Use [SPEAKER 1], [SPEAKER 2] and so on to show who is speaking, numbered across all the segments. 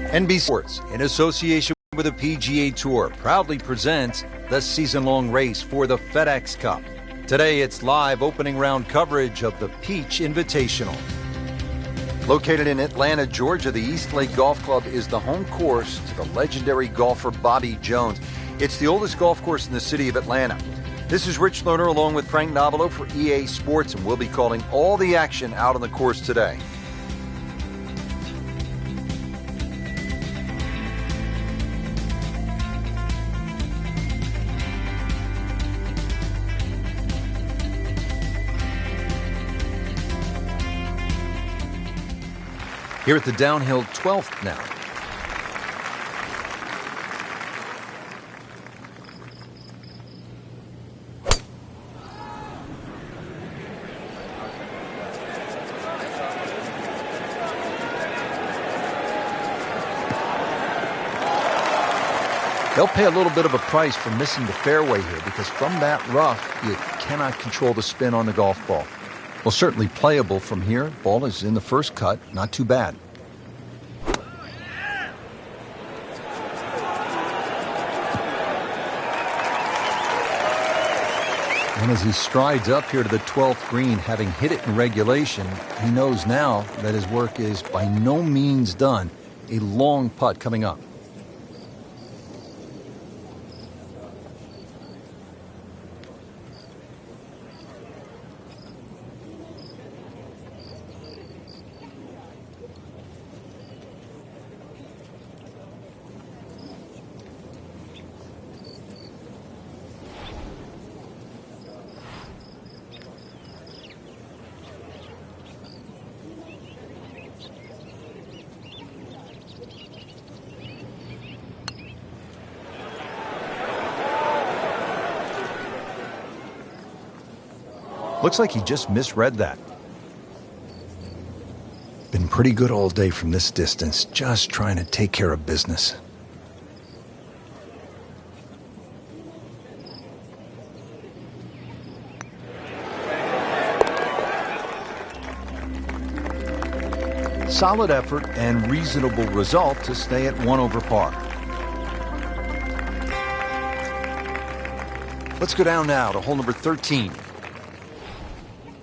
[SPEAKER 1] NBC Sports, in association with the PGA Tour, proudly presents the season-long race for the FedEx Cup. Today, it's live opening round coverage of the Peach Invitational. Located in Atlanta, Georgia, the East Lake Golf Club is the home course to the legendary golfer Bobby Jones. It's the oldest golf course in the city of Atlanta. This is Rich Lerner along with Frank Novelo for EA Sports, and we'll be calling all the action out on the course today. Here at the downhill 12th now. They'll pay a little bit of a price for missing the fairway here, because from that rough, you cannot control the spin on the golf ball. Well, certainly playable from here. Ball is in the first cut. Not too bad. And as he strides up here to the 12th green, having hit it in regulation, he knows now that his work is by no means done. A long putt coming up. Looks like he just misread that. Been pretty good all day from this distance, just trying to take care of business. Solid effort and reasonable result to stay at 1 over par. Let's go down now to hole number 13.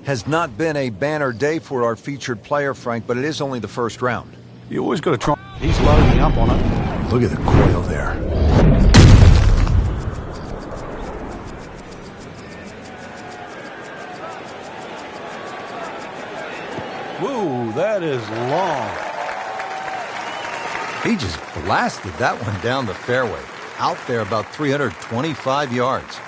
[SPEAKER 1] Has not been a banner day for our featured player, Frank, but it is only the first round.
[SPEAKER 2] You always got to try. He's loading up on it.
[SPEAKER 1] Look at the coil there.
[SPEAKER 2] Whoa, that is long.
[SPEAKER 1] He just blasted that one down the fairway. Out there about 325 yards.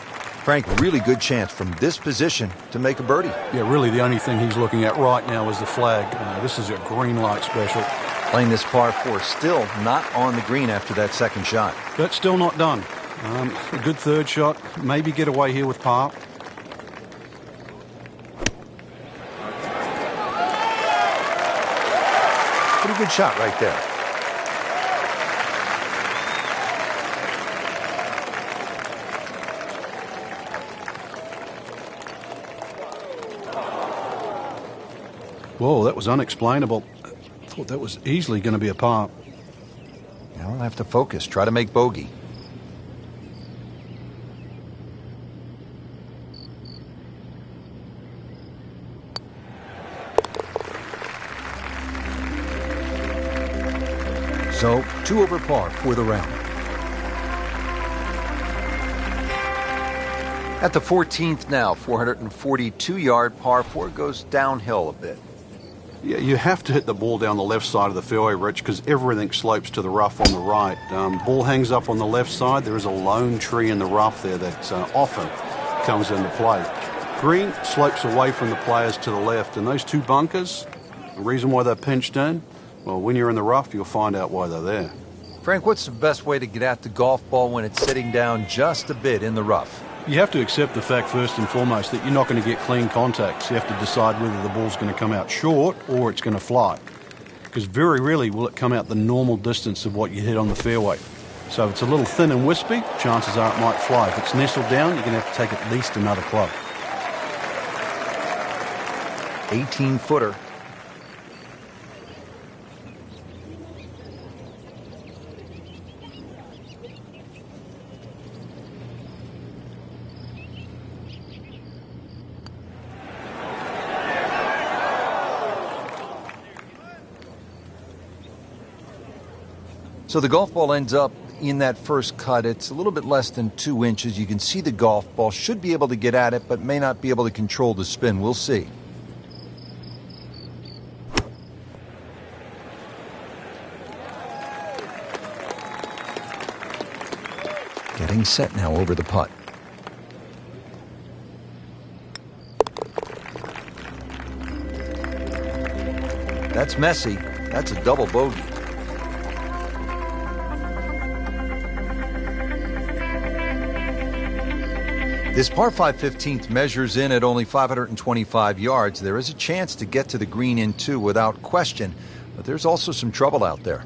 [SPEAKER 1] Frank, really good chance from this position to make a birdie.
[SPEAKER 2] Yeah, really the only thing he's looking at right now is the flag. This is a green light special.
[SPEAKER 1] Playing this par 4, still not on the green after that second shot.
[SPEAKER 2] But still not done. A good third shot. Maybe get away here with par.
[SPEAKER 1] Pretty good shot right there.
[SPEAKER 2] Whoa, that was unexplainable. I thought that was easily going to be a par.
[SPEAKER 1] Now we'll have to focus, try to make bogey. So, 2 over par for the round. At the 14th now, 442-yard par 4 goes downhill a bit.
[SPEAKER 2] Yeah, you have to hit the ball down the left side of the fairway, Rich, because everything slopes to the rough on the right. Ball hangs up on the left side. There is a lone tree in the rough there that often comes into play. Green slopes away from the players to the left, and those two bunkers, the reason why they're pinched in, well, when you're in the rough, you'll find out why they're there.
[SPEAKER 1] Frank, what's the best way to get at the golf ball when it's sitting down just a bit in the rough?
[SPEAKER 2] You have to accept the fact, first and foremost, that you're not going to get clean contacts. You have to decide whether the ball's going to come out short or it's going to fly. Because very rarely will it come out the normal distance of what you hit on the fairway. So if it's a little thin and wispy, chances are it might fly. If it's nestled down, you're going to have to take at least another club.
[SPEAKER 1] 18-footer. So the golf ball ends up in that first cut. It's a little bit less than 2 inches. You can see the golf ball. Should be able to get at it, but may not be able to control the spin. We'll see. Getting set now over the putt. That's messy. That's a double bogey. This par 5 15th measures in at only 525 yards. There is a chance to get to the green in two without question, but there's also some trouble out there.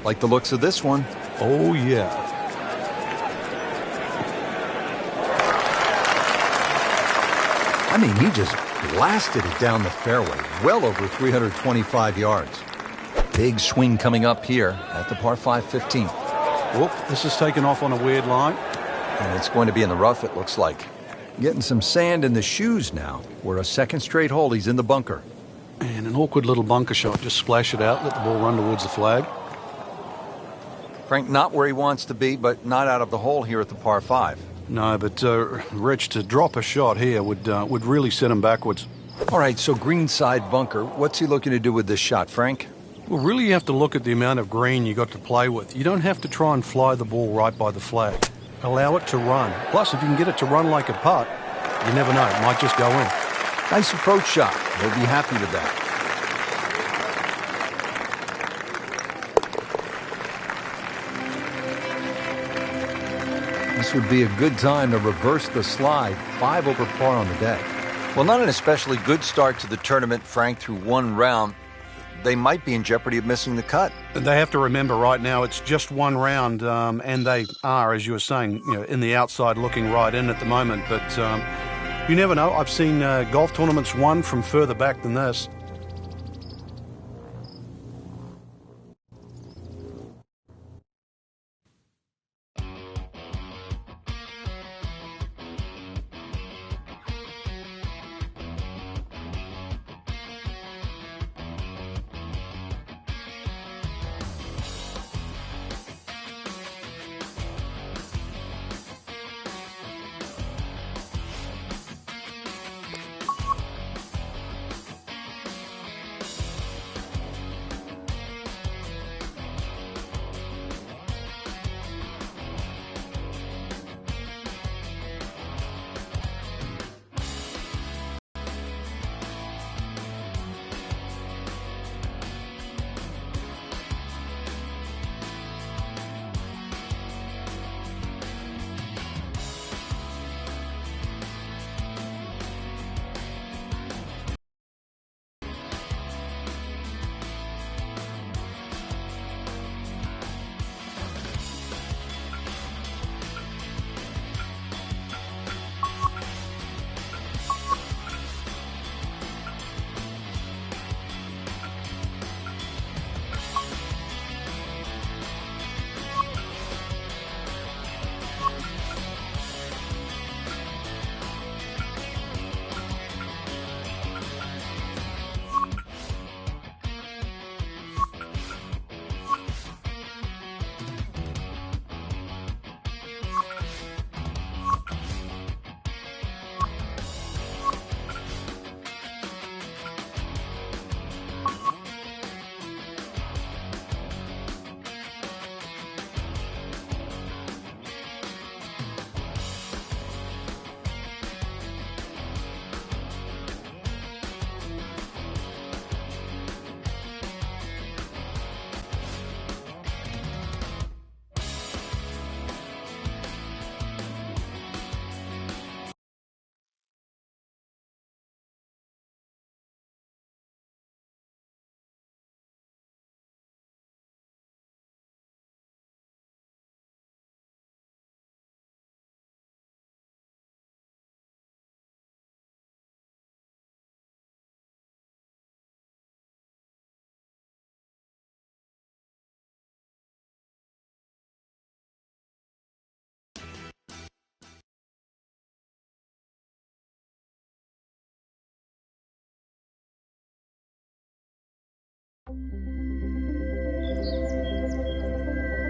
[SPEAKER 1] Like the looks of this one.
[SPEAKER 2] Oh, yeah.
[SPEAKER 1] I mean, he just blasted it down the fairway, well over 325 yards. Big swing coming up here at the par 5 15th.
[SPEAKER 2] Whoop, this is taken off on a weird line.
[SPEAKER 1] And it's going to be in the rough, it looks like. Getting some sand in the shoes now. We're a second straight hole. He's in the bunker.
[SPEAKER 2] And an awkward little bunker shot. Just splash it out, let the ball run towards the flag.
[SPEAKER 1] Frank, not where he wants to be, but not out of the hole here at the par 5.
[SPEAKER 2] No, but Rich, to drop a shot here would really set him backwards.
[SPEAKER 1] All right, so greenside bunker. What's he looking to do with this shot, Frank?
[SPEAKER 2] Well, really you have to look at the amount of green you got to play with. You don't have to try and fly the ball right by the flag. Allow it to run. Plus, if you can get it to run like a putt, you never know. It might just go in.
[SPEAKER 1] Nice approach shot. He'll be happy with that. This would be a good time to reverse the slide. 5 over par on the day. Well, not an especially good start to the tournament, Frank, through one round. They might be in jeopardy of missing the cut.
[SPEAKER 2] They have to remember right now it's just one round, and they are, as you were saying, in the outside looking right in at the moment. But you never know. I've seen golf tournaments won from further back than this.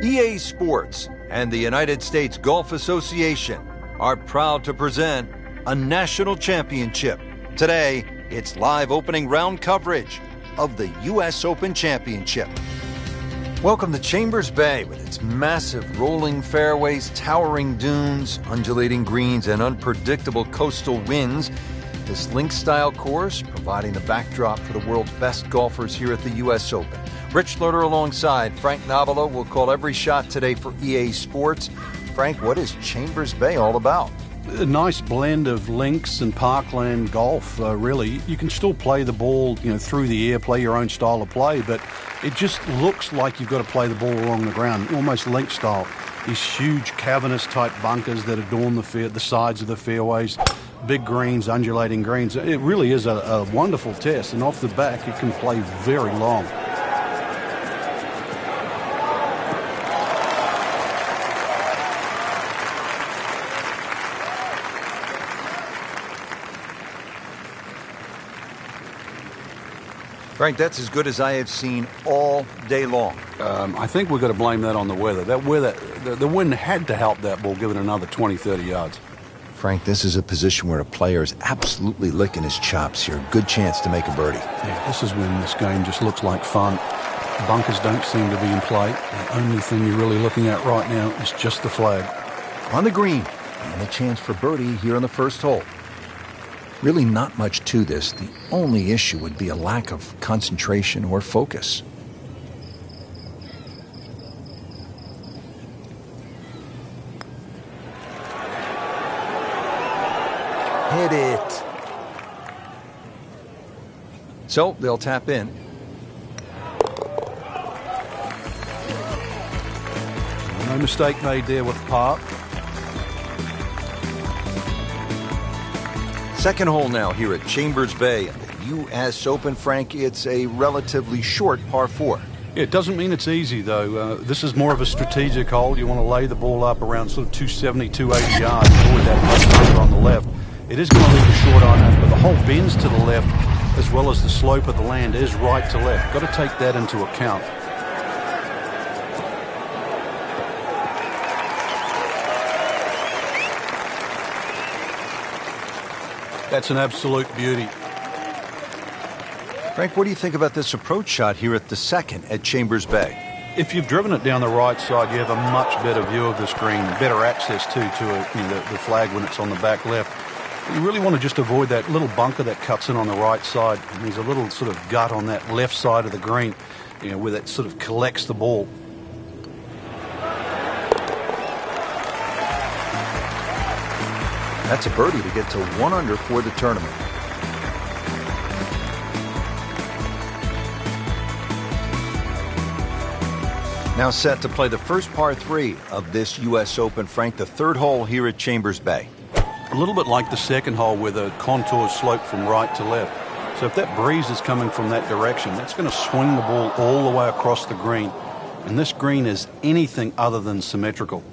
[SPEAKER 1] EA Sports and the United States Golf Association are proud to present a national championship. Today, it's live opening round coverage of the U.S. Open Championship. Welcome to Chambers Bay with its massive rolling fairways, towering dunes, undulating greens, and unpredictable coastal winds. This link-style course providing the backdrop for the world's best golfers here at the U.S. Open. Rich Loader alongside Frank Nobilo will call every shot today for EA Sports. Frank, what is Chambers Bay all about?
[SPEAKER 2] A nice blend of links and parkland golf, really. You can still play the ball, through the air, play your own style of play, but it just looks like you've got to play the ball along the ground, almost link style. These huge cavernous type bunkers that adorn the sides of the fairways, big greens, undulating greens. It really is a wonderful test, and off the back it can play very long.
[SPEAKER 1] Frank, that's as good as I have seen all day long.
[SPEAKER 2] I think we've got to blame that on the weather. The wind had to help that ball give it another 20, 30 yards.
[SPEAKER 1] Frank, this is a position where a player is absolutely licking his chops here. Good chance to make a birdie.
[SPEAKER 2] Yeah, this is when this game just looks like fun. Bunkers don't seem to be in play. The only thing you're really looking at right now is just the flag.
[SPEAKER 1] On the green, and a chance for birdie here on the first hole. Really not much to this. The only issue would be a lack of concentration or focus. Hit it. So they'll tap in.
[SPEAKER 2] No mistake made there with par.
[SPEAKER 1] Second hole now here at Chambers Bay. The U.S. Open, Frank, it's a relatively short par 4.
[SPEAKER 2] It doesn't mean it's easy, though. This is more of a strategic hole. You want to lay the ball up around sort of 270, 280 yards, avoid that bunker on the left. It is going to leave a short iron, but the hole bends to the left, as well as the slope of the land is right to left. Got to take that into account. That's an absolute beauty.
[SPEAKER 1] Frank, what do you think about this approach shot here at the second at Chambers Bay?
[SPEAKER 2] If you've driven it down the right side, you have a much better view of this green, better access to the flag when it's on the back left. You really want to just avoid that little bunker that cuts in on the right side. And there's a little sort of gut on that left side of the green, where that sort of collects the ball.
[SPEAKER 1] That's a birdie to get to 1 under for the tournament. Now set to play the first par 3 of this U.S. Open, Frank, the third hole here at Chambers Bay.
[SPEAKER 2] A little bit like the second hole where the contours slope from right to left. So if that breeze is coming from that direction, that's going to swing the ball all the way across the green. And this green is anything other than symmetrical.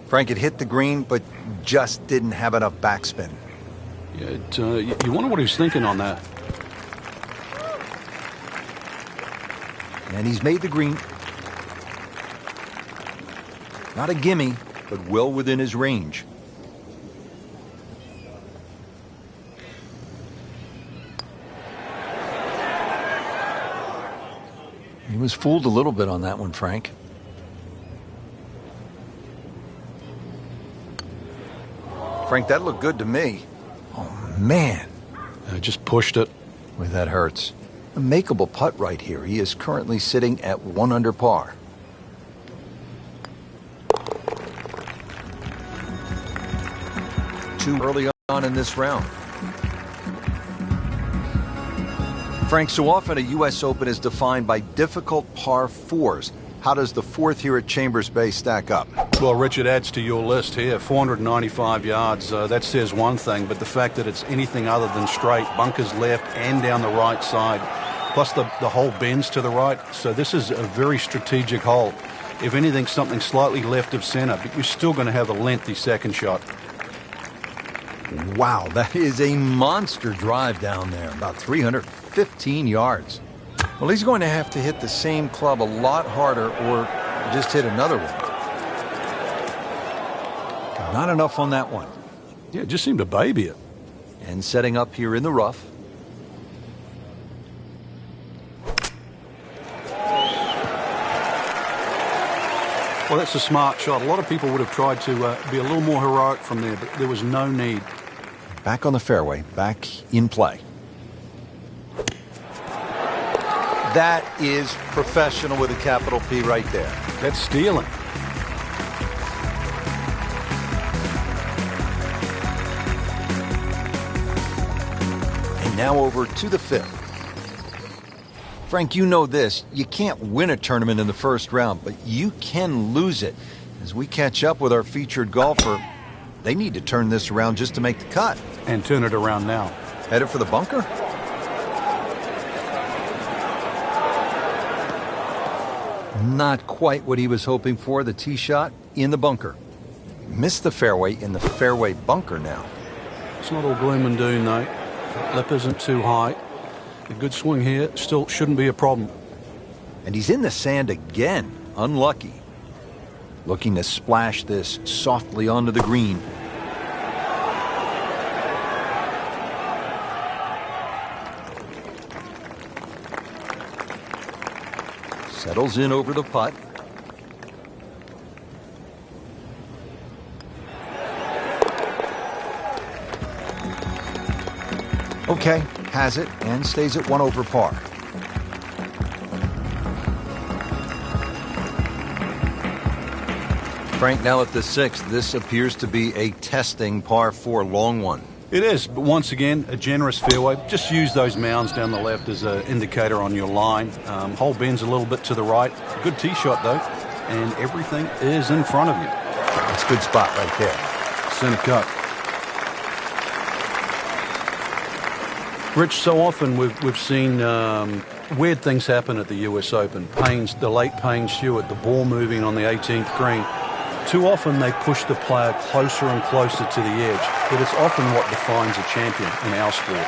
[SPEAKER 1] Frank, it hit the green, but just didn't have enough backspin.
[SPEAKER 2] Yeah, you wonder what he's thinking on that.
[SPEAKER 1] And he's made the green. Not a gimme, but well within his range. He was fooled a little bit on that one, Frank. Frank, that looked good to me. Oh, man.
[SPEAKER 2] I just pushed it.
[SPEAKER 1] Boy, that hurts. A makeable putt right here. He is currently sitting at 1 under par. Too early on in this round. Frank, so often a U.S. Open is defined by difficult par 4s. How does the fourth here at Chambers Bay stack up?
[SPEAKER 2] Well, Richard, adds to your list here. 495 yards, that says one thing, but the fact that it's anything other than straight, bunkers left and down the right side, plus the hole bends to the right, so this is a very strategic hole. If anything, something slightly left of center, but you're still going to have a lengthy second shot.
[SPEAKER 1] Wow, that is a monster drive down there, about 315 yards. Well, he's going to have to hit the same club a lot harder or Just hit another one. Not enough on that one.
[SPEAKER 2] Yeah, it just seemed to baby it.
[SPEAKER 1] And setting up here in the rough.
[SPEAKER 2] Well, that's a smart shot. A lot of people would have tried to be a little more heroic from there, but there was no need.
[SPEAKER 1] Back on the fairway, back in play. That is professional with a capital P right there.
[SPEAKER 2] That's stealing.
[SPEAKER 1] And now over to the fifth. Frank, you know this. You can't win a tournament in the first round, but you can lose it. As we catch up with our featured golfer, they need to turn this around just to make the cut.
[SPEAKER 2] And turn it around now.
[SPEAKER 1] Headed for the bunker? Not quite what he was hoping for. The tee shot in the bunker. Missed the fairway in the fairway bunker now.
[SPEAKER 2] It's not all gloom and doom, though. Lip isn't too high. A good swing here still shouldn't be a problem.
[SPEAKER 1] And he's in the sand again. Unlucky. Looking to splash this softly onto the green. Settles in over the putt. Okay, has it and stays at 1 over par. Frank, now at the 6th, this appears to be a testing par 4 long one.
[SPEAKER 2] It is, but once again, a generous fairway. Just use those mounds down the left as an indicator on your line. Hole bends a little bit to the right. Good tee shot, though, and everything is in front of you.
[SPEAKER 1] That's a good spot right there.
[SPEAKER 2] Center cut. Rich, so often we've seen weird things happen at the U.S. Open. The late Payne Stewart, the ball moving on the 18th green. Too often they push the player closer and closer to the edge, but it's often what defines a champion in our sport.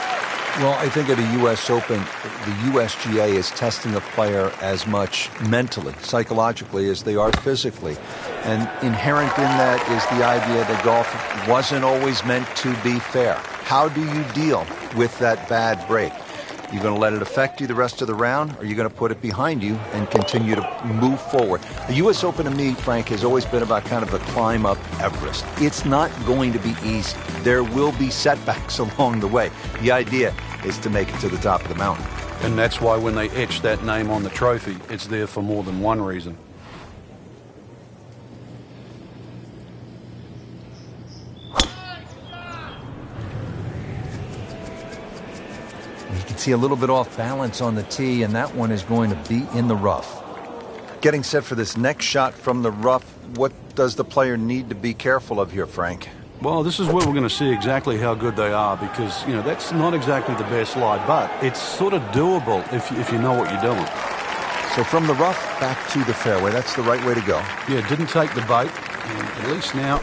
[SPEAKER 1] Well, I think at a U.S. Open, the USGA is testing a player as much mentally, psychologically, as they are physically. And inherent in that is the idea that golf wasn't always meant to be fair. How do you deal with that bad break? You going to let it affect you the rest of the round, or are you going to put it behind you and continue to move forward? The U.S. Open to me, Frank, has always been about kind of the climb up Everest. It's not going to be easy. There will be setbacks along the way. The idea is to make it to the top of the mountain.
[SPEAKER 2] And that's why when they etch that name on the trophy, it's there for more than one reason.
[SPEAKER 1] You can see a little bit off balance on the tee, and that one is going to be in the rough. Getting set for this next shot from the rough, what does the player need to be careful of here, Frank?
[SPEAKER 2] Well, this is where we're going to see exactly how good they are because, that's not exactly the best lie, but it's sort of doable if you know what you're doing.
[SPEAKER 1] So from the rough back to the fairway, that's the right way to go.
[SPEAKER 2] Yeah, didn't take the bait, and at least now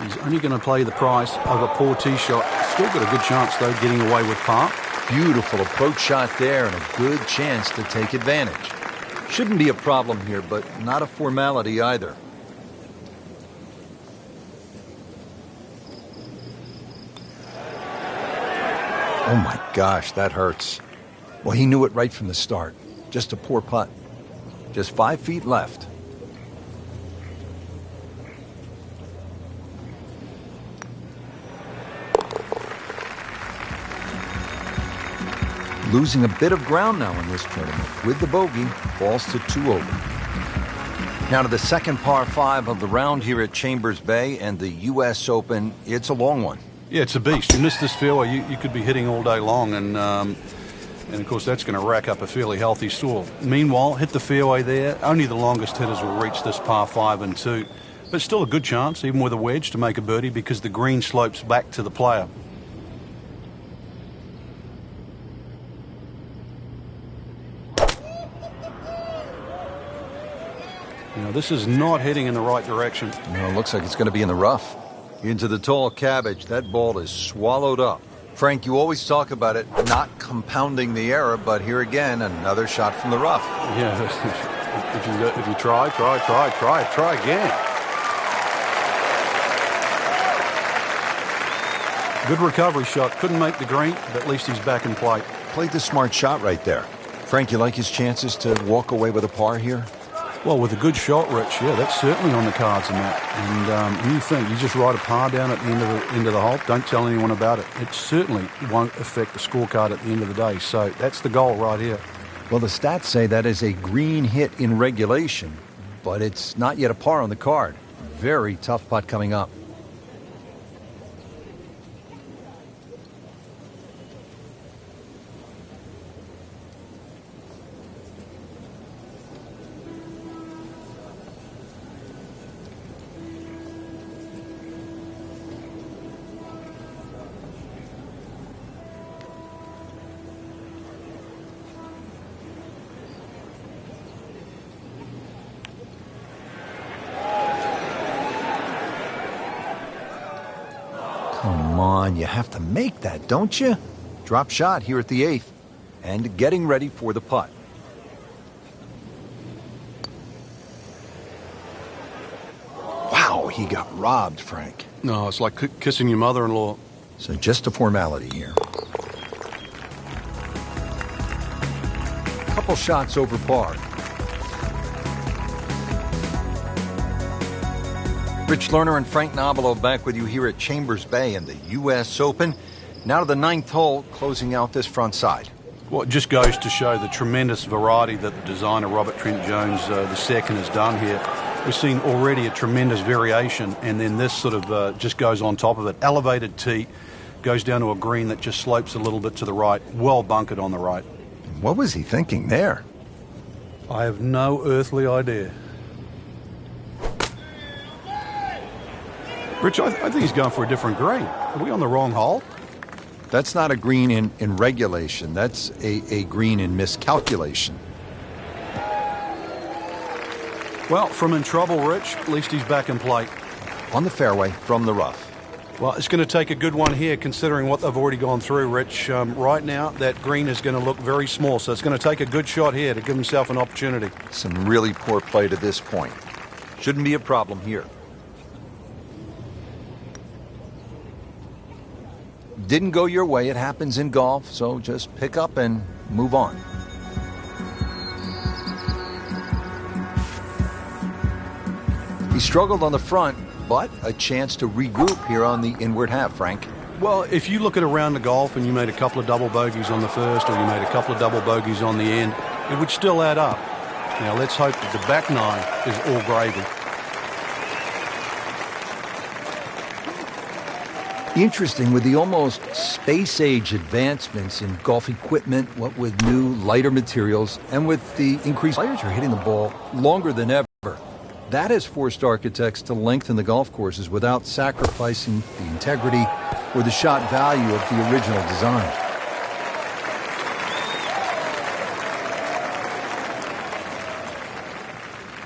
[SPEAKER 2] he's only going to play the price of a poor tee shot. Still got a good chance, though, getting away with par.
[SPEAKER 1] Beautiful approach shot there and a good chance to take advantage. Shouldn't be a problem here, but not a formality either. Oh my gosh, that hurts. Well, he knew it right from the start. Just a poor putt. Just 5 feet left. Losing a bit of ground now in this tournament. With the bogey, falls to 2 over. Now to the second par 5 of the round here at Chambers Bay and the U.S. Open. It's a long one.
[SPEAKER 2] Yeah, it's a beast. You miss this fairway, you could be hitting all day long, and of course that's going to rack up a fairly healthy score. Meanwhile, hit the fairway there. Only the longest hitters will reach this par 5 and 2, but still a good chance, even with a wedge, to make a birdie because the green slopes back to the player. This is not heading in the right direction.
[SPEAKER 1] No, it looks like it's going to be in the rough. Into the tall cabbage. That ball is swallowed up. Frank, you always talk about it not compounding the error, but here again, another shot from the rough.
[SPEAKER 2] Yeah, If you try again. Good recovery shot. Couldn't make the green, but at least he's back in play.
[SPEAKER 1] Played the smart shot right there. Frank, you like his chances to walk away with a par here?
[SPEAKER 2] Well, with a good shot, Rich, yeah, that's certainly on the cards in that. And you just write a par down at the end of the hole. Don't tell anyone about it. It certainly won't affect the scorecard at the end of the day. So that's the goal right here.
[SPEAKER 1] Well, the stats say that is a green hit in regulation, but it's not yet a par on the card. Very tough putt coming up. Come on, you have to make that, don't you? Drop shot here at the 8th, and getting ready for the putt. Wow, he got robbed, Frank.
[SPEAKER 2] No, it's like kissing your mother-in-law.
[SPEAKER 1] So just a formality here. Couple shots over par. Rich Lerner and Frank Nobilo back with you here at Chambers Bay in the U.S. Open. Now to the 9th hole, closing out this front side.
[SPEAKER 2] Well, it just goes to show the tremendous variety that the designer, Robert Trent Jones II, has done here. We've seen already a tremendous variation, and then this sort of just goes on top of it. Elevated tee, goes down to a green that just slopes a little bit to the right, well bunkered on the right.
[SPEAKER 1] What was he thinking there?
[SPEAKER 2] I have no earthly idea. Rich, I think he's going for a different green. Are we on the wrong hole?
[SPEAKER 1] That's not a green in regulation. That's a green in miscalculation.
[SPEAKER 2] Well, from in trouble, Rich, at least he's back in play.
[SPEAKER 1] On the fairway from the rough.
[SPEAKER 2] Well, it's going to take a good one here, considering what they've already gone through, Rich. Right now, that green is going to look very small, so it's going to take a good shot here to give himself an opportunity.
[SPEAKER 1] Some really poor play to this point. Shouldn't be a problem here. Didn't go your way. It happens in golf, so just pick up and move on. He struggled on the front, but a chance to regroup here on the inward half, Frank.
[SPEAKER 2] Well, if you look at around the golf and you made a couple of double bogeys on the first or you made a couple of double bogeys on the end, it would still add up. Now, let's hope that the back 9 is all gravy.
[SPEAKER 1] Interesting, with the almost space-age advancements in golf equipment, what with new, lighter materials, and with the increased players are hitting the ball longer than ever. That has forced architects to lengthen the golf courses without sacrificing the integrity or the shot value of the original design.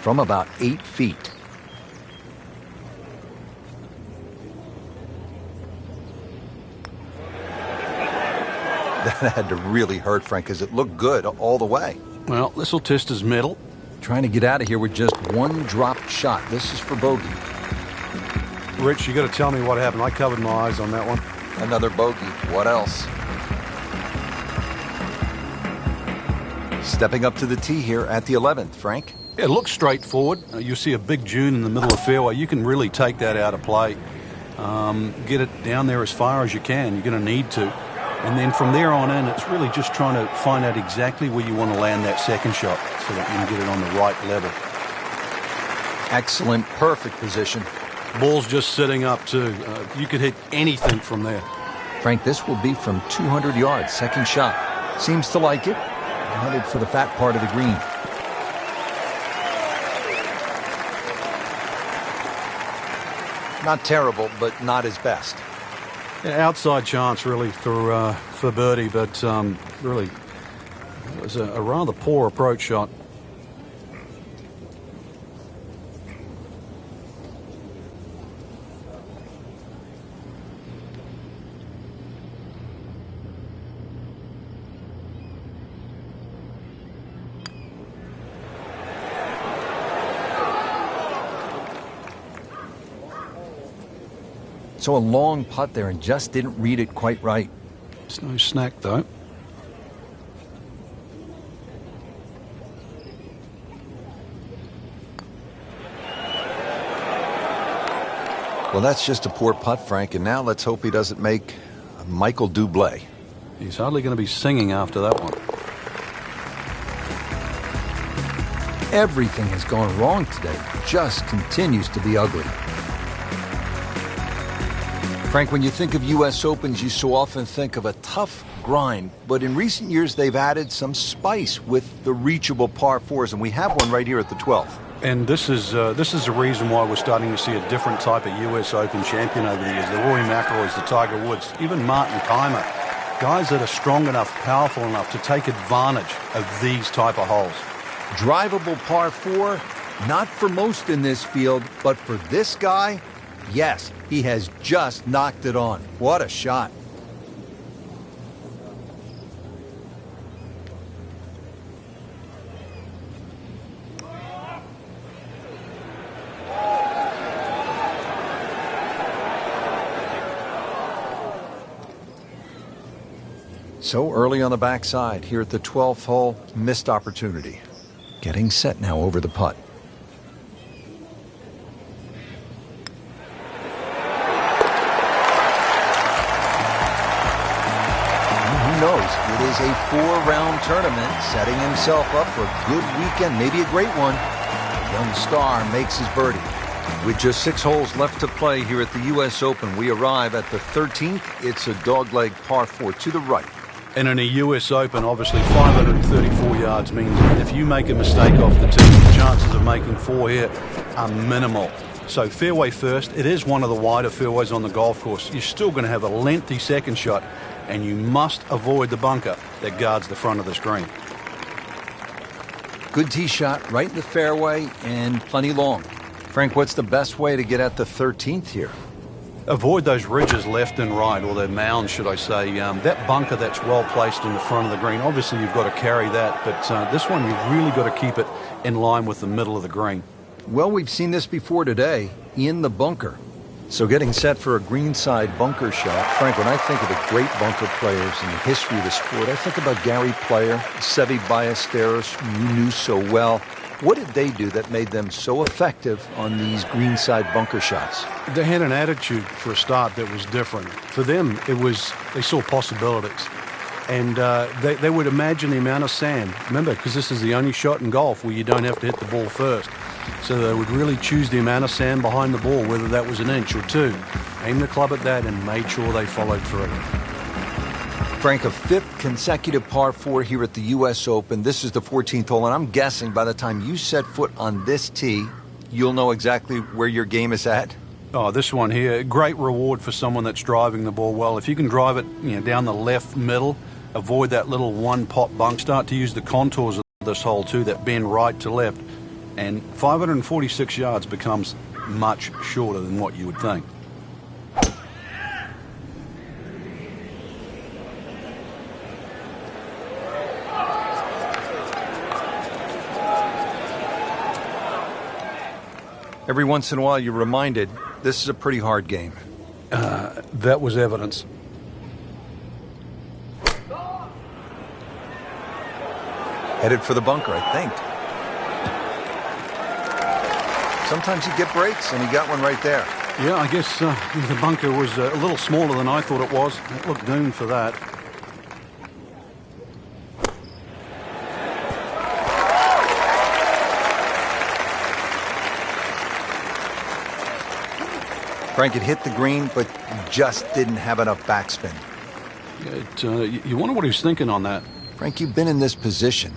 [SPEAKER 1] From about 8 feet. That had to really hurt, Frank, because it looked good all the way.
[SPEAKER 2] Well, this will test his mettle.
[SPEAKER 1] Trying to get out of here with just one dropped shot. This is for bogey.
[SPEAKER 2] Rich, you got to tell me what happened. I covered my eyes on that one.
[SPEAKER 1] Another bogey. What else? Stepping up to the tee here at the 11th, Frank.
[SPEAKER 2] It looks straightforward. You see a big dune in the middle of the fairway. You can really take that out of play. Get it down there as far as you can. You're going to need to. And then from there on in, it's really just trying to find out exactly where you want to land that second shot so that you can get it on the right level.
[SPEAKER 1] Excellent, perfect position.
[SPEAKER 2] Ball's just sitting up, too. You could hit anything from there.
[SPEAKER 1] Frank, this will be from 200 yards, second shot. Seems to like it. Headed for the fat part of the green. Not terrible, but not his best.
[SPEAKER 2] Yeah, outside chance, really, for birdie, but really, it was a rather poor approach shot.
[SPEAKER 1] So a long putt there and just didn't read it quite right.
[SPEAKER 2] It's no snack, though.
[SPEAKER 1] Well, that's just a poor putt, Frank, and now let's hope he doesn't make a Michael Bublé.
[SPEAKER 2] He's hardly going to be singing after that one.
[SPEAKER 1] Everything has gone wrong today. Just continues to be ugly. Frank, when you think of U.S. Opens, you so often think of a tough grind, but in recent years they've added some spice with the reachable par fours, and we have one right here at the 12th.
[SPEAKER 2] And this is the reason why we're starting to see a different type of U.S. Open champion over the years. The Rory McIlroys, the Tiger Woods, even Martin Keimer. Guys that are strong enough, powerful enough to take advantage of these type of holes.
[SPEAKER 1] Drivable par four, not for most in this field, but for this guy, yes, he has just knocked it on. What a shot. So early on the backside here at the 12th hole, missed opportunity. Getting set now over the putt. Who knows? It is a 4-round tournament, setting himself up for a good weekend, maybe a great one. Young star makes his birdie. With just 6 holes left to play here at the U.S. Open, we arrive at the 13th. It's a dogleg par 4 to the right.
[SPEAKER 2] And in a U.S. Open, obviously 534 yards means if you make a mistake off the tee, the chances of making 4 here are minimal. So fairway first, it is one of the wider fairways on the golf course. You're still going to have a lengthy second shot, and you must avoid the bunker that guards the front of the screen.
[SPEAKER 1] Good tee shot right in the fairway and plenty long. Frank, what's the best way to get at the 13th here?
[SPEAKER 2] Avoid those ridges left and right, or their mounds, should I say. That bunker that's well placed in the front of the green, obviously you've got to carry that, but this one you've really got to keep it in line with the middle of the green.
[SPEAKER 1] Well, we've seen this before today, in the bunker. So getting set for a greenside bunker shot. Frank, when I think of the great bunker players in the history of the sport, I think about Gary Player, Seve Ballesteros, you knew so well. What did they do that made them so effective on these greenside bunker shots?
[SPEAKER 2] They had an attitude for a start that was different. For them, they saw possibilities. And they would imagine the amount of sand. Remember, because this is the only shot in golf where you don't have to hit the ball first. So they would really choose the amount of sand behind the ball, whether that was an inch or 2. Aim the club at that and made sure they followed through.
[SPEAKER 1] Frank, a 5th consecutive par 4 here at the U.S. Open. This is the 14th hole, and I'm guessing by the time you set foot on this tee, you'll know exactly where your game is at.
[SPEAKER 2] Oh, this one here, great reward for someone that's driving the ball well. If you can drive it, down the left middle, avoid that little one-pot bunk. Start to use the contours of this hole too, that bend right to left, and 546 yards becomes much shorter than what you would think.
[SPEAKER 1] Every once in a while, you're reminded this is a pretty hard game.
[SPEAKER 2] That was evidence.
[SPEAKER 1] Headed for the bunker, I think. Sometimes you get breaks, and he got one right there.
[SPEAKER 2] Yeah, I guess the bunker was a little smaller than I thought it was. It looked doomed for that.
[SPEAKER 1] Frank, it hit the green, but just didn't have enough backspin.
[SPEAKER 2] You wonder what he was thinking on that.
[SPEAKER 1] Frank, you've been in this position.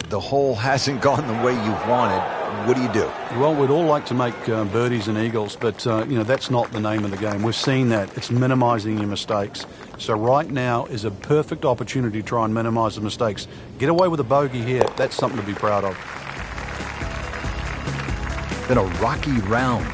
[SPEAKER 1] The hole hasn't gone the way you've wanted. What do you do?
[SPEAKER 2] Well, we'd all like to make birdies and eagles, but, that's not the name of the game. We've seen that. It's minimizing your mistakes. So right now is a perfect opportunity to try and minimize the mistakes. Get away with a bogey here. That's something to be proud of.
[SPEAKER 1] Been a rocky round.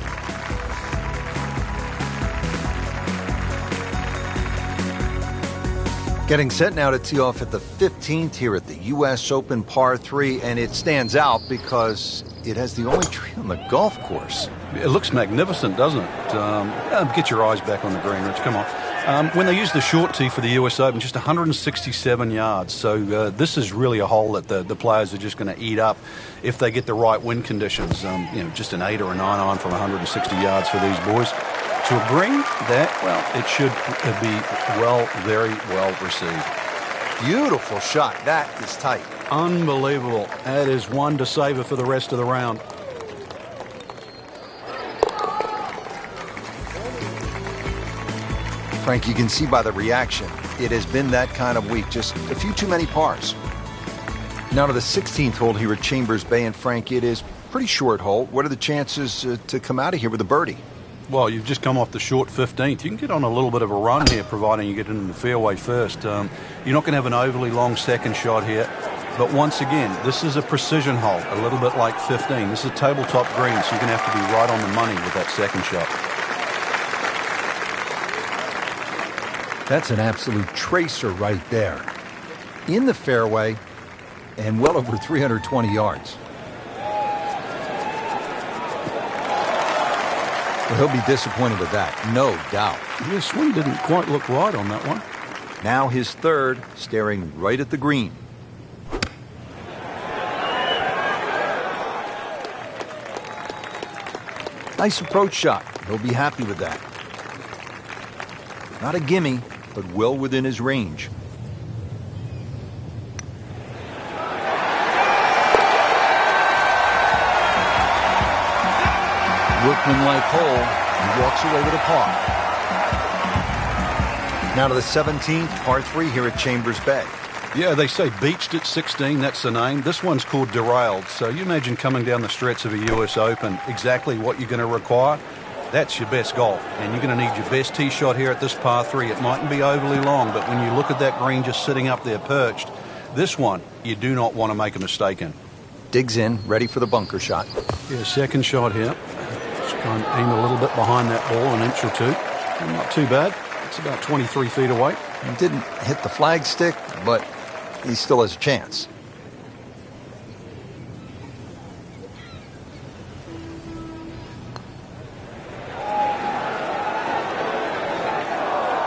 [SPEAKER 1] Getting set now to tee off at the 15th here at the U.S. Open par 3, and it stands out because it has the only tree on the golf course.
[SPEAKER 2] It looks magnificent, doesn't it? Get your eyes back on the green, Rich. Come on. When they use the short tee for the US Open, just 167 yards. So this is really a hole that the players are just going to eat up if they get the right wind conditions. Just an 8 or a 9 iron from 160 yards for these boys. To a green, it should be very well received.
[SPEAKER 1] Beautiful shot. That is tight.
[SPEAKER 2] Unbelievable. That is one to savor for the rest of the round.
[SPEAKER 1] Frank, you can see by the reaction, it has been that kind of week. Just a few too many pars. Now to the 16th hole here at Chambers Bay. And Frank, it is a pretty short hole. What are the chances to come out of here with a birdie?
[SPEAKER 2] Well, you've just come off the short 15th. You can get on a little bit of a run here, providing you get into the fairway first. You're not going to have an overly long second shot here. But once again, this is a precision hole, a little bit like 15. This is a tabletop green, so you're going to have to be right on the money with that second shot.
[SPEAKER 1] That's an absolute tracer right there. In the fairway and well over 320 yards. Well, he'll be disappointed with that, no doubt.
[SPEAKER 2] The swing didn't quite look right on that one.
[SPEAKER 1] Now his third, staring right at the green. Nice approach shot. He'll be happy with that. Not a gimme, but well within his range. Workmanlike hole. He walks away with a par. Now to the 17th, par 3 here at Chambers Bay.
[SPEAKER 2] Yeah, they say beached at 16, that's the name. This one's called derailed. So you imagine coming down the stretch of a US Open, exactly what you're going to require. That's your best golf. And you're going to need your best tee shot here at this par 3. It mightn't be overly long, but when you look at that green just sitting up there perched, this one you do not want to make a mistake in.
[SPEAKER 1] Digs in, ready for the bunker shot.
[SPEAKER 2] Yeah, second shot here. Just try and aim a little bit behind that ball, an inch or two. Not too bad. It's about 23 feet away.
[SPEAKER 1] He didn't hit the flagstick, but he still has a chance.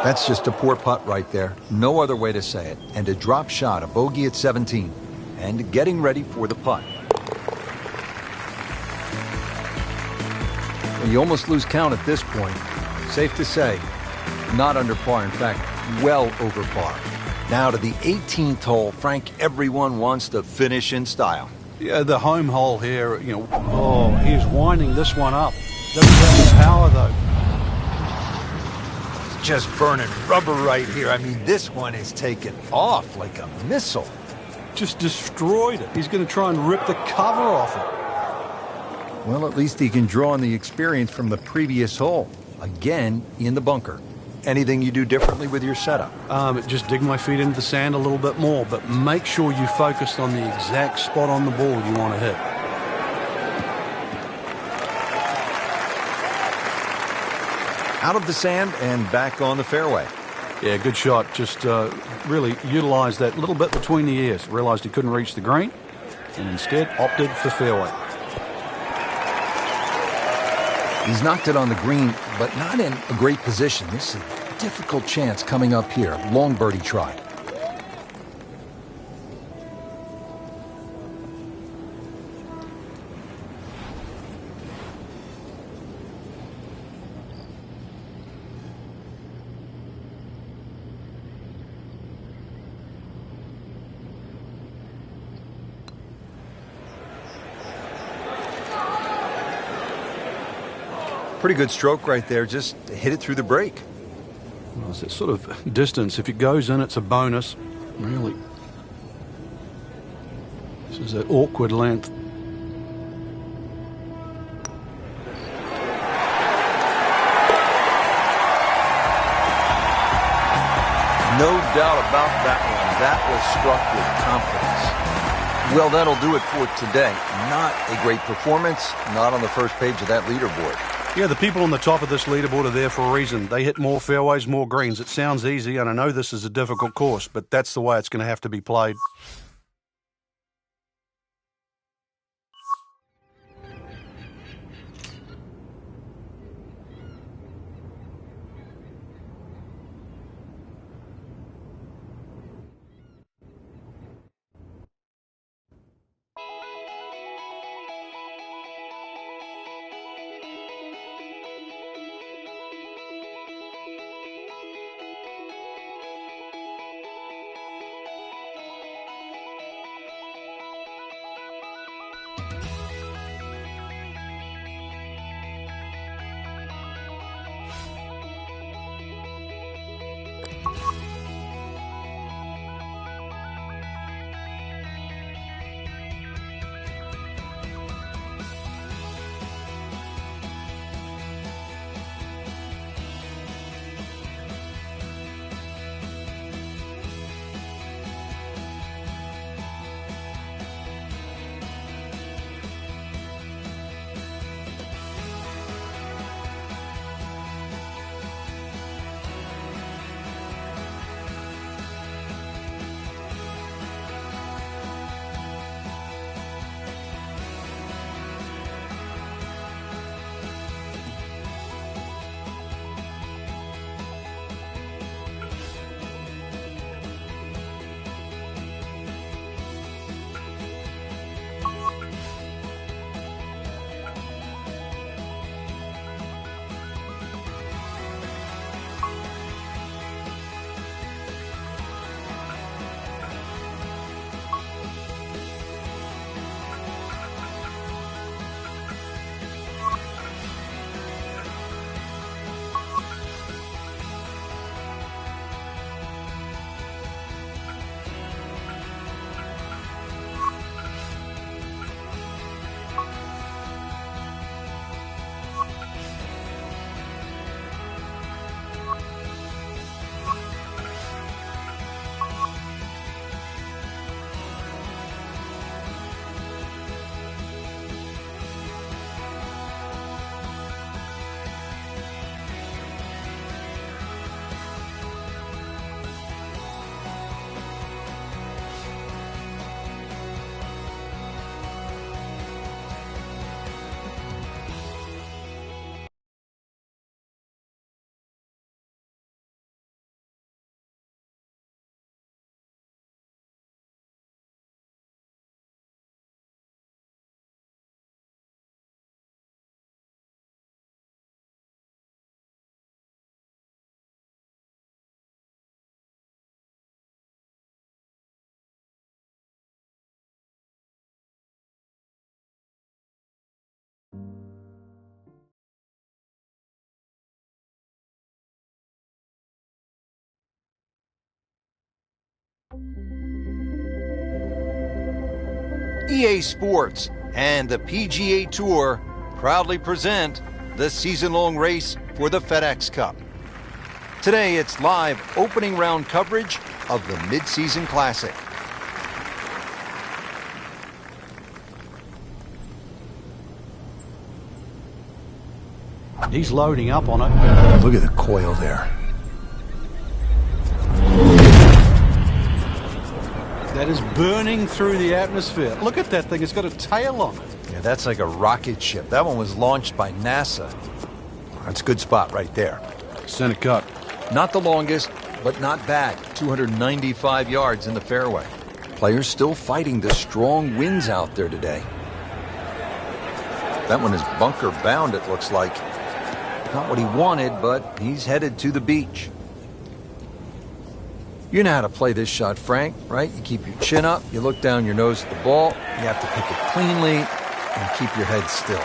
[SPEAKER 1] That's just a poor putt right there. No other way to say it. And a drop shot, a bogey at 17. And getting ready for the putt. Well, you almost lose count at this point. Safe to say, not under par. In fact, well over par. Now to the 18th hole. Frank, everyone wants to finish in style.
[SPEAKER 2] Yeah, the home hole here, he's winding this one up. Doesn't have the power, though.
[SPEAKER 1] Just burning rubber right here. I mean, this one is taken off like a missile.
[SPEAKER 2] Just destroyed it. He's going to try and rip the cover off it.
[SPEAKER 1] Well, at least he can draw on the experience from the previous hole. Again, in the bunker. Anything you do differently with your setup?
[SPEAKER 2] Just dig my feet into the sand a little bit more, but make sure you focus on the exact spot on the ball you want to hit.
[SPEAKER 1] Out of the sand and back on the fairway.
[SPEAKER 2] Yeah, good shot. Just really utilized that little bit between the ears. Realized he couldn't reach the green, and instead opted for fairway.
[SPEAKER 1] He's knocked it on the green, but not in a great position. This is a difficult chance coming up here. Long birdie try. Pretty good stroke right there. Just hit it through the break.
[SPEAKER 2] Well, it's that sort of distance. If it goes in, it's a bonus. Really. This is that awkward length.
[SPEAKER 1] No doubt about that one. That was struck with confidence. Well, that'll do it for today. Not a great performance. Not on the first page of that leaderboard.
[SPEAKER 2] Yeah, the people on the top of this leaderboard are there for a reason. They hit more fairways, more greens. It sounds easy, and I know this is a difficult course, but that's the way it's going to have to be played.
[SPEAKER 1] EA Sports and the PGA Tour proudly present the season-long race for the FedEx Cup. Today, it's live opening round coverage of the Mid-Season Classic.
[SPEAKER 2] He's loading up on it.
[SPEAKER 3] Look at the coil there.
[SPEAKER 2] That is burning through the atmosphere. Look at that thing. It's got a tail on it.
[SPEAKER 1] Yeah, that's like a rocket ship. That one was launched by NASA. That's a good spot right there.
[SPEAKER 2] Center cut.
[SPEAKER 1] Not the longest, but not bad. 295 yards in the fairway. Players still fighting the strong winds out there today. That one is bunker bound, it looks like. Not what he wanted, but he's headed to the beach. You know how to play this shot, Frank, right? You keep your chin up, you look down your nose at the ball, you have to pick it cleanly, and keep your head still.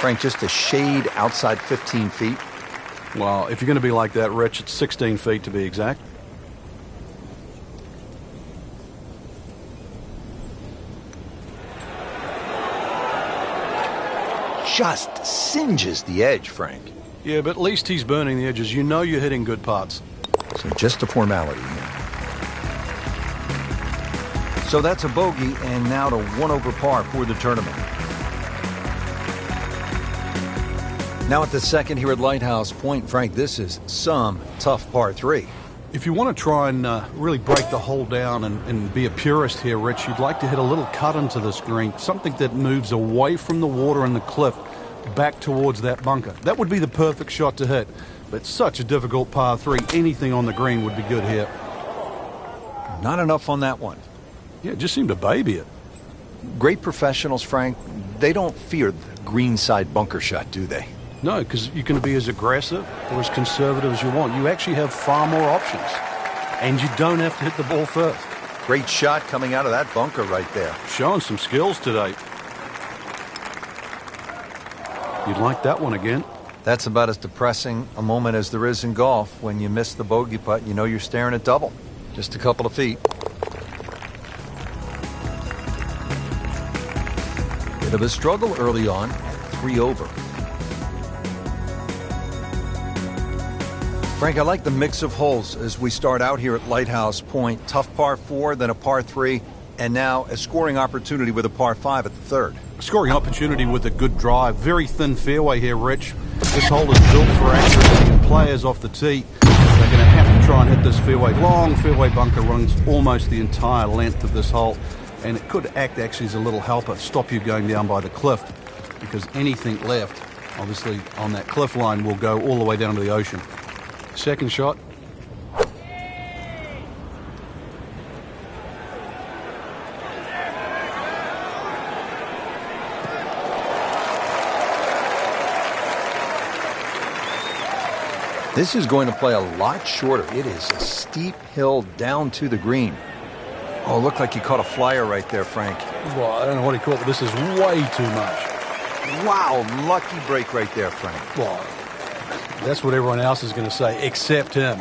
[SPEAKER 1] Frank, just a shade outside 15 feet.
[SPEAKER 2] Well, if you're going to be like that, Rich, it's 16 feet to be exact.
[SPEAKER 1] Just singes the edge, Frank.
[SPEAKER 2] Yeah, but at least he's burning the edges. You know you're hitting good putts.
[SPEAKER 1] So just a formality here. So that's a bogey, and now to 1 over par for the tournament. Now at the second here at Lighthouse Point, Frank, this is some tough par 3.
[SPEAKER 2] If you want to try and really break the hole down and be a purist here, Rich, you'd like to hit a little cut into this green, something that moves away from the water and the cliff back towards that bunker. That would be the perfect shot to hit. But such a difficult par 3. Anything on the green would be good here.
[SPEAKER 1] Not enough on that one.
[SPEAKER 2] Yeah, just seemed to baby it.
[SPEAKER 1] Great professionals, Frank, they don't fear the green side bunker shot, do they?
[SPEAKER 2] No, because you can be as aggressive or as conservative as you want. You actually have far more options. And you don't have to hit the ball first.
[SPEAKER 1] Great shot coming out of that bunker right there.
[SPEAKER 2] Showing some skills today. You'd like that one again.
[SPEAKER 1] That's about as depressing a moment as there is in golf. When you miss the bogey putt, you know you're staring at double. Just a couple of feet. Bit of a struggle early on at 3 over. Frank, I like the mix of holes as we start out here at Lighthouse Point. Tough par 4, then a par 3, and now a scoring opportunity with a par 5 at the third.
[SPEAKER 2] Scoring opportunity with a good drive. Very thin fairway here, Rich. This hole is built for accuracy, and players off the tee, they're going to have to try and hit this fairway. Long fairway bunker runs almost the entire length of this hole, and it could act actually as a little helper, stop you going down by the cliff, because anything left, obviously, on that cliff line will go all the way down to the ocean. Second shot.
[SPEAKER 1] This is going to play a lot shorter. It is a steep hill down to the green. Oh, looked like he caught a flyer right there, Frank.
[SPEAKER 2] Well, I don't know what he caught, but this is way too much.
[SPEAKER 1] Wow, lucky break right there, Frank.
[SPEAKER 2] Well, that's what everyone else is going to say, except him.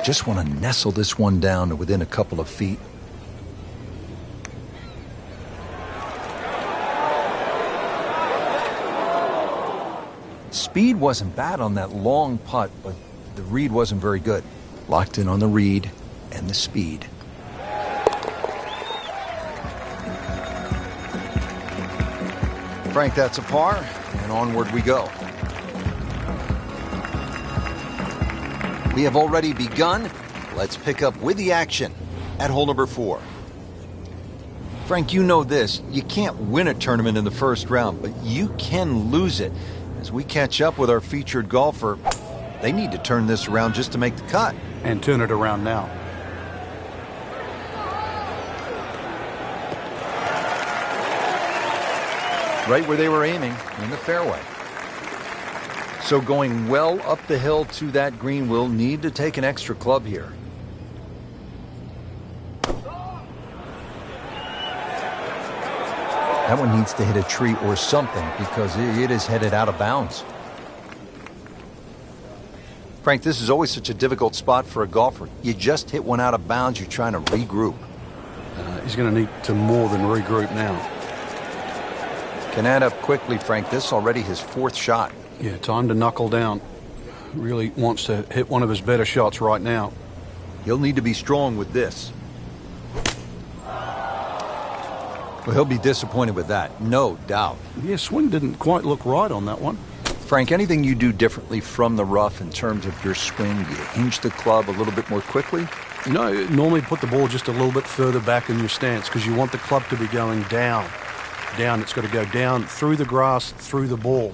[SPEAKER 1] Just want to nestle this one down to within a couple of feet. Speed wasn't bad on that long putt, but the read wasn't very good. Locked in on the read and the speed. Frank, that's a par, and onward we go. We have already begun. Let's pick up with the action at hole number 4. Frank, you know this. You can't win a tournament in the first round, but you can lose it. As we catch up with our featured golfer, they need to turn this around just to make the cut.
[SPEAKER 2] And turn it around now.
[SPEAKER 1] Right where they were aiming, in the fairway. So going well up the hill to that green, will need to take an extra club here. That one needs to hit a tree or something because it is headed out of bounds. Frank, this is always such a difficult spot for a golfer. You just hit one out of bounds, you're trying to regroup.
[SPEAKER 2] He's going to need to more than regroup now.
[SPEAKER 1] Can add up quickly, Frank. This already his fourth shot.
[SPEAKER 2] Yeah, time to knuckle down. Really wants to hit one of his better shots right now.
[SPEAKER 1] He'll need to be strong with this. Well, he'll be disappointed with that, no doubt.
[SPEAKER 2] Yeah, swing didn't quite look right on that one.
[SPEAKER 1] Frank, anything you do differently from the rough in terms of your swing? Do you hinge the club a little bit more quickly?
[SPEAKER 2] No, normally put the ball just a little bit further back in your stance because you want the club to be going down. Down, it's got to go down through the grass, through the ball.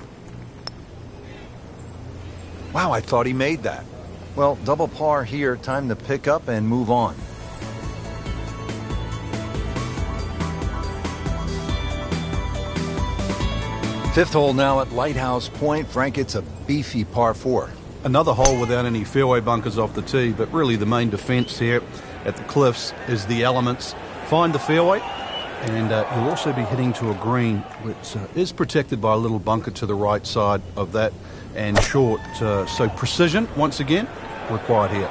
[SPEAKER 1] Wow, I thought he made that. Well, double par here, time to pick up and move on. Fifth hole now at Lighthouse Point. Frank, it's a beefy par 4.
[SPEAKER 2] Another hole without any fairway bunkers off the tee, but really the main defense here at the Cliffs is the elements. Find the fairway, and you'll also be hitting to a green, which is protected by a little bunker to the right side of that, and short. So precision, once again, required here.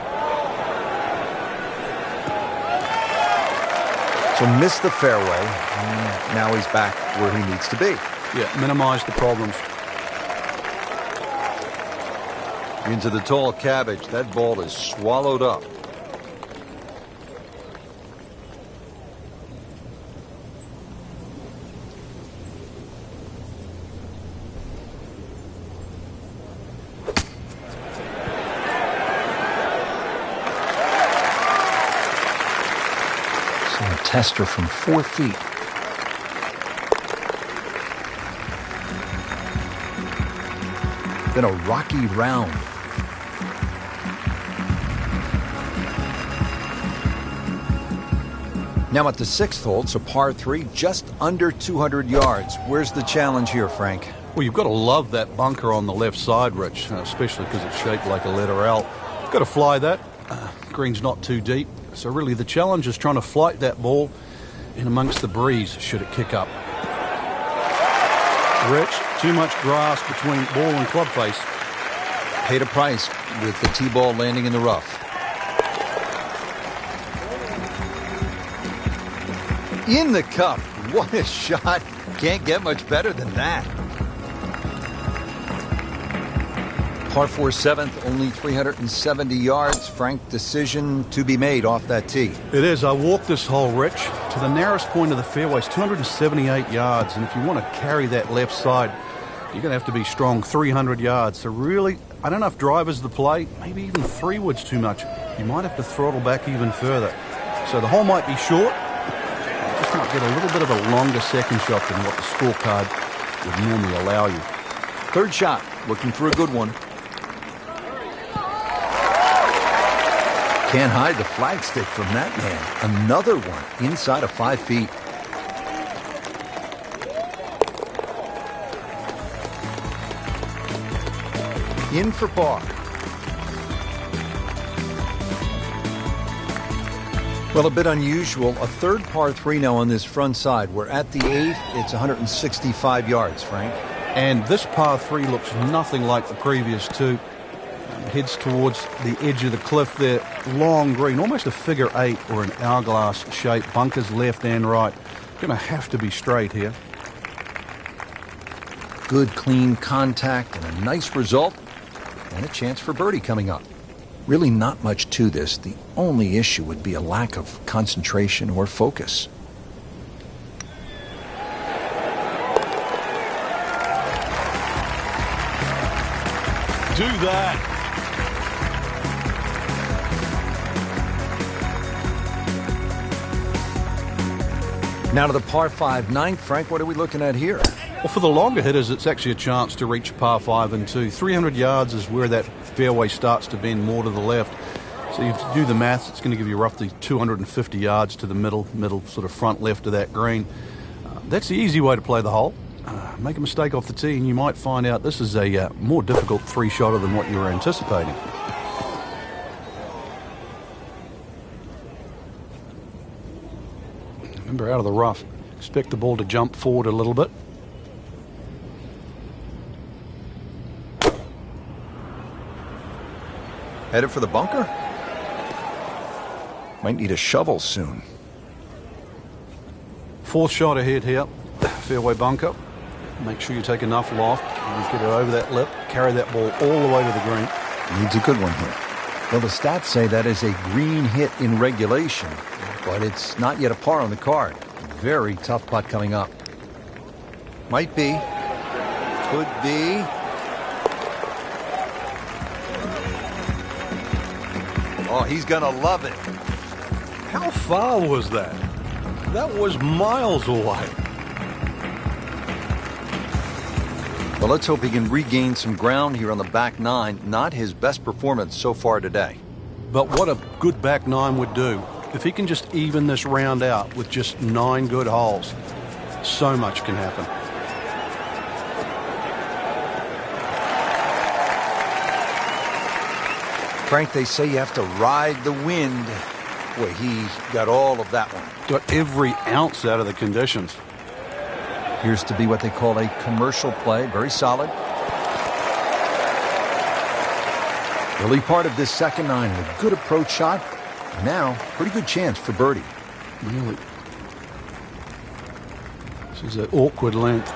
[SPEAKER 1] So missed the fairway, and now he's back where he needs to be.
[SPEAKER 2] Yeah, minimize the problems.
[SPEAKER 1] Into the tall cabbage. That ball is swallowed up. So a tester from 4 feet. Been a rocky round. Now at the 6th hole, it's a par 3, just under 200 yards. Where's the challenge here, Frank?
[SPEAKER 2] Well, you've got to love that bunker on the left side, Rich, especially because it's shaped like a letter L. You've got to fly that. Green's not too deep. So really the challenge is trying to flight that ball in amongst the breeze should it kick up. Rich, too much grass between ball and club face.
[SPEAKER 1] Paid a price with the tee ball landing in the rough. In the cup. What a shot. Can't get much better than that. Par 4 7th, only 370 yards. Frank, decision to be made off that tee.
[SPEAKER 2] It is. I walked this hole, Rich, to the narrowest point of the fairway. It's 278 yards. And if you want to carry that left side, you're going to have to be strong 300 yards. So really, I don't know if driver's the play. Maybe even 3 wood's too much. You might have to throttle back even further. So the hole might be short. Just might get a little bit of a longer second shot than what the scorecard would normally allow you.
[SPEAKER 1] Third shot, looking for a good one. Can't hide the flagstick from that man. Another one inside of 5 feet. In for par. Well, a bit unusual. A third par 3 now on this front side. We're at the 8th. It's 165 yards, Frank.
[SPEAKER 2] And this par 3 looks nothing like the previous 2. Heads towards the edge of the cliff there. Long green, almost a figure 8 or an hourglass shape. Bunkers left and right. Going to have to be straight here.
[SPEAKER 1] Good, clean contact and a nice result. And a chance for birdie coming up. Really not much to this. The only issue would be a lack of concentration or focus.
[SPEAKER 2] Do that.
[SPEAKER 1] Now to the par 5 9th. Frank, what are we looking at here?
[SPEAKER 2] Well, for the longer hitters, it's actually a chance to reach par 5 and 2. 300 yards is where that fairway starts to bend more to the left. So you do the maths, it's going to give you roughly 250 yards to the middle sort of front left of that green. That's the easy way to play the hole. Make a mistake off the tee and you might find out this is a more difficult 3-shotter than what you were anticipating. Remember, out of the rough, expect the ball to jump forward a little bit.
[SPEAKER 1] Headed for the bunker? Might need a shovel soon.
[SPEAKER 2] Fourth shot ahead here. Fairway bunker. Make sure you take enough loft. And get it over that lip. Carry that ball all the way to the green.
[SPEAKER 1] Needs a good one here. Well, the stats say that is a green hit in regulation, but it's not yet a par on the card. Very tough putt coming up. Might be. Could be. Oh, he's going to love it.
[SPEAKER 2] How far was that? That was miles away.
[SPEAKER 1] Well, let's hope he can regain some ground here on the back nine. Not his best performance so far today.
[SPEAKER 2] But what a good back nine would do. If he can just even this round out with just 9 good holes, so much can happen.
[SPEAKER 1] Frank, they say you have to ride the wind. Boy, he got all of that one.
[SPEAKER 2] Got every ounce out of the conditions.
[SPEAKER 1] Appears to be what they call a commercial play. Very solid. Early part of this second nine, a good approach shot. Now, pretty good chance for birdie.
[SPEAKER 2] Really. This is an awkward length.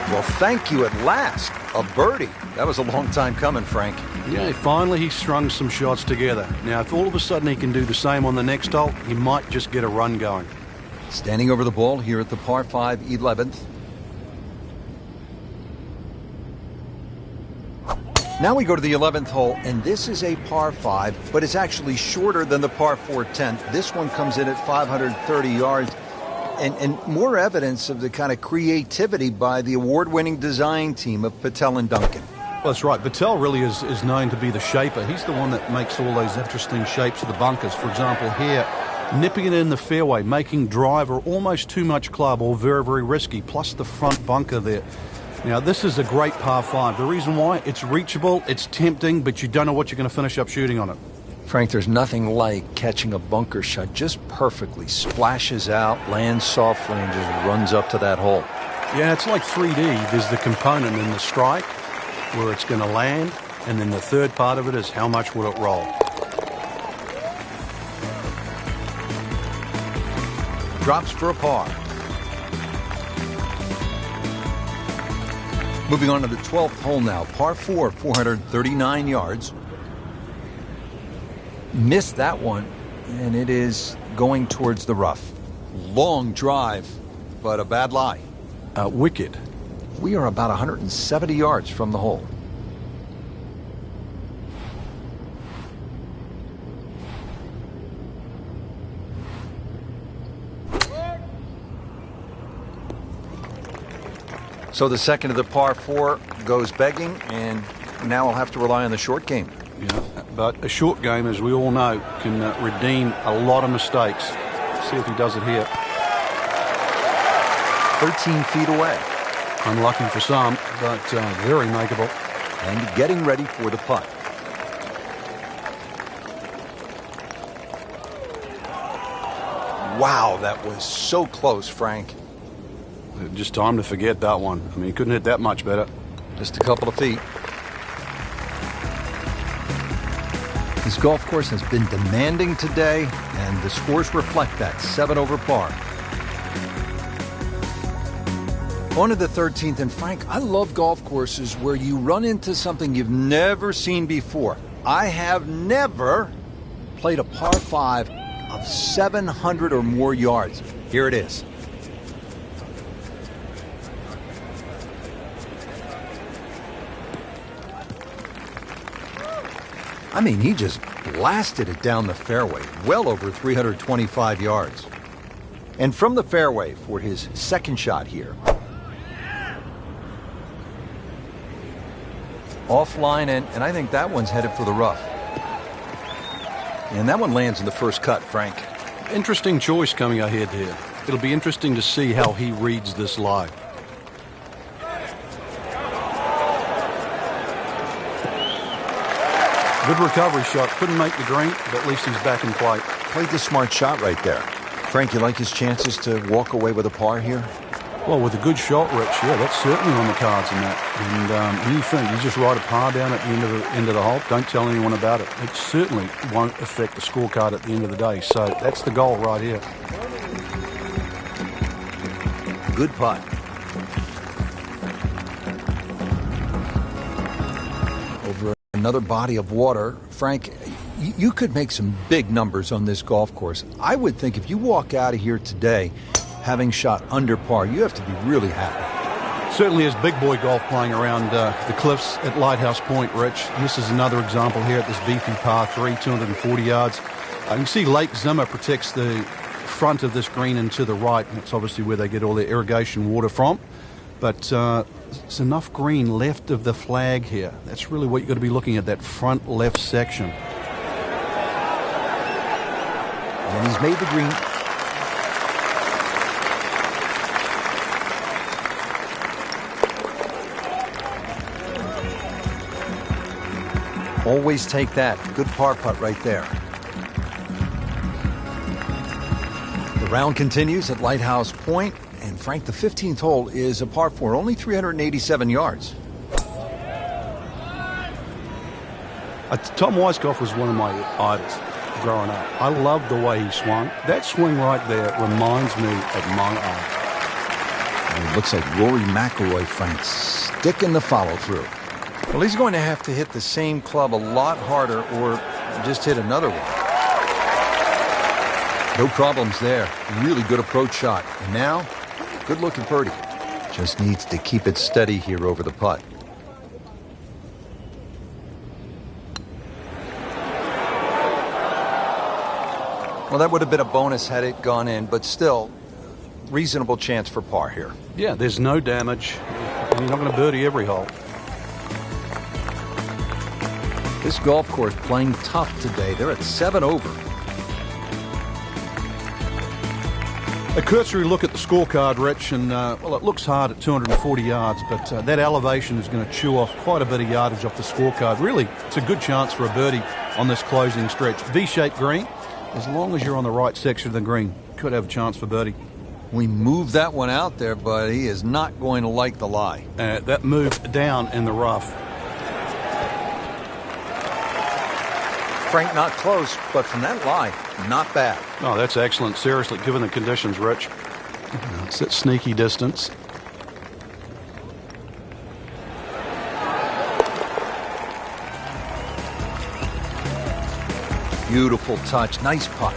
[SPEAKER 1] Well, thank you at last. A birdie. That was a long time coming, Frank.
[SPEAKER 2] Yeah, finally he strung some shots together. Now, if all of a sudden he can do the same on the next hole, he might just get a run going.
[SPEAKER 1] Standing over the ball here at the par 5 11th. Now we go to the 11th hole, and this is a par 5, but it's actually shorter than the par 4 10th. This one comes in at 530 yards. And more evidence of the kind of creativity by the award-winning design team of Patel and Duncan.
[SPEAKER 2] Well, that's right. Patel really is known to be the shaper. He's the one that makes all those interesting shapes of the bunkers. For example, here, nipping it in the fairway, making driver almost too much club or very, very risky, plus the front bunker there. Now, this is a great par 5. The reason why, it's reachable, it's tempting, but you don't know what you're going to finish up shooting on it.
[SPEAKER 1] Frank, there's nothing like catching a bunker shot just perfectly. Splashes out, lands softly, and just runs up to that hole.
[SPEAKER 2] Yeah, it's like 3D. There's the component in the strike where it's going to land, and then the third part of it is how much will it roll.
[SPEAKER 1] Drops for a par. Moving on to the 12th hole now. Par 4, 439 yards. Missed that one, and it is going towards the rough. Long drive, but a bad lie.
[SPEAKER 2] Wicked.
[SPEAKER 1] We are about 170 yards from the hole. So the second of the par 4 goes begging, and now I'll have to rely on the short game.
[SPEAKER 2] Yeah, but a short game, as we all know, can redeem a lot of mistakes. See if he does it here.
[SPEAKER 1] 13 feet away.
[SPEAKER 2] Unlucky for some, but very makeable.
[SPEAKER 1] And getting ready for the putt. Wow, that was so close, Frank.
[SPEAKER 2] Just time to forget that one. I mean, he couldn't hit that much better.
[SPEAKER 1] Just a couple of feet. This golf course has been demanding today, and the scores reflect that. 7 over par. On to the 13th, and Frank, I love golf courses where you run into something you've never seen before. I have never played a par 5 of 700 or more yards. Here it is. I mean, he just blasted it down the fairway, well over 325 yards. And from the fairway for his second shot here. Offline, and I think that one's headed for the rough. And that one lands in the first cut, Frank.
[SPEAKER 2] Interesting choice coming ahead here. It'll be interesting to see how he reads this lie. Good recovery shot. Couldn't make the green, but at least he's back in play.
[SPEAKER 1] Played the smart shot right there. Frank, you like his chances to walk away with a par here?
[SPEAKER 2] Well, with a good shot, Rich, yeah, that's certainly on the cards in that. And you think you just write a par down at the end of the hole, don't tell anyone about it. It certainly won't affect the scorecard at the end of the day. So that's the goal right here.
[SPEAKER 1] Good putt. Over another body of water. Frank, you could make some big numbers on this golf course. I would think if you walk out of here today having shot under par, you have to be really happy.
[SPEAKER 2] Certainly is big boy golf playing around the cliffs at Lighthouse Point, Rich. This is another example here at this beefy par 3, 240 yards. You can see Lake Zimmer protects the front of this green and to the right. That's obviously where they get all their irrigation water from. But there's enough green left of the flag here. That's really what you've got to be looking at, that front left section.
[SPEAKER 1] And he's made the green. Always take that. Good par putt right there. The round continues at Lighthouse Point, and Frank, the 15th hole is a par 4, only 387 yards.
[SPEAKER 2] Tom Weiskopf was one of my idols growing up. I loved the way he swung. That swing right there reminds me of my eye.
[SPEAKER 1] And it looks like Rory McIlroy, Frank, sticking the follow-through. Well, he's going to have to hit the same club a lot harder or just hit another one. No problems there. Really good approach shot. And now, good looking birdie. Just needs to keep it steady here over the putt. Well, that would have been a bonus had it gone in, but still, reasonable chance for par here.
[SPEAKER 2] Yeah, there's no damage. You're not going to birdie every hole.
[SPEAKER 1] This golf course playing tough today. They're at 7 over.
[SPEAKER 2] A cursory look at the scorecard, Rich, and well, it looks hard at 240 yards, but that elevation is going to chew off quite a bit of yardage off the scorecard. Really, it's a good chance for a birdie on this closing stretch. V-shaped green, as long as you're on the right section of the green, could have a chance for birdie.
[SPEAKER 1] We moved that one out there, but he is not going to like the lie.
[SPEAKER 2] That moved down in the rough.
[SPEAKER 1] Frank, not close, but from that lie, not bad.
[SPEAKER 2] Oh, that's excellent. Seriously, given the conditions, Rich. It's that sneaky distance.
[SPEAKER 1] Beautiful touch. Nice putt.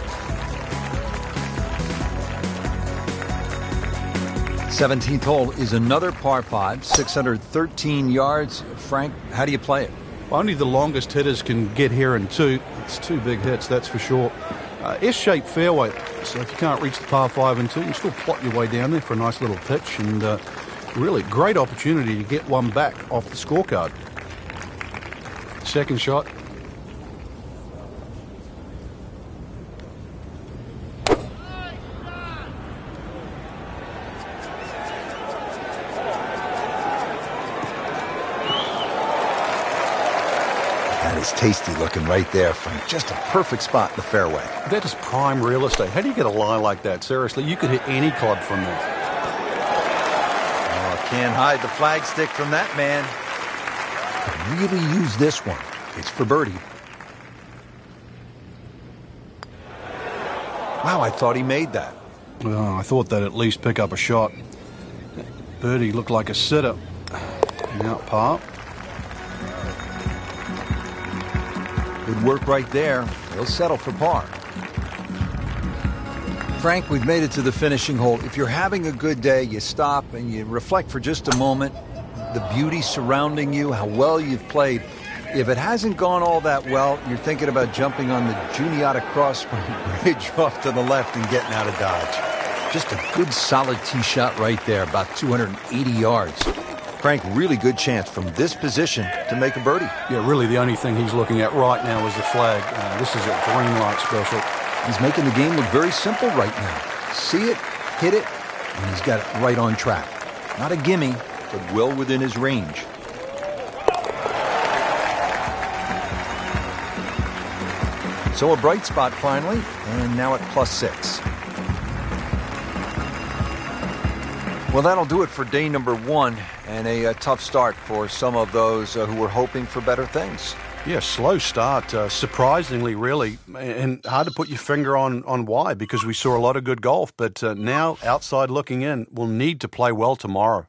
[SPEAKER 1] 17th hole is another par 5, 613 yards. Frank, how do you play it?
[SPEAKER 2] Only the longest hitters can get here in two. It's two big hits, that's for sure. S-shaped fairway, so if you can't reach the par 5 and 2, you can still plot your way down there for a nice little pitch, and really great opportunity to get one back off the scorecard. Second shot.
[SPEAKER 1] Tasty looking right there, Frank. Just a perfect spot in the fairway.
[SPEAKER 2] That is prime real estate. How do you get a lie like that? Seriously, you could hit any club from there.
[SPEAKER 1] Oh, can't hide the flagstick from that man. Really use this one. It's for birdie. Wow, I thought he made that.
[SPEAKER 2] Oh, I thought that'd at least pick up a shot. Birdie looked like a sitter. Now par.
[SPEAKER 1] Good work right there. He'll settle for par. Frank, we've made it to the finishing hole. If you're having a good day, you stop and you reflect for just a moment. The beauty surrounding you, how well you've played. If it hasn't gone all that well, you're thinking about jumping on the Juniata Crossspring Bridge off to the left and getting out of Dodge. Just a good solid tee shot right there, about 280 yards. Frank, really good chance from this position to make a birdie.
[SPEAKER 2] Yeah, really the only thing he's looking at right now is the flag. This is a green light special.
[SPEAKER 1] He's making the game look very simple right now. See it, hit it, and he's got it right on track. Not a gimme, but well within his range. So a bright spot finally, and now at +6. Well, that'll do it for day number 1, and a tough start for some of those who were hoping for better things.
[SPEAKER 2] Yeah, slow start, surprisingly, really, and hard to put your finger on why, because we saw a lot of good golf. But now, outside looking in, we'll need to play well tomorrow.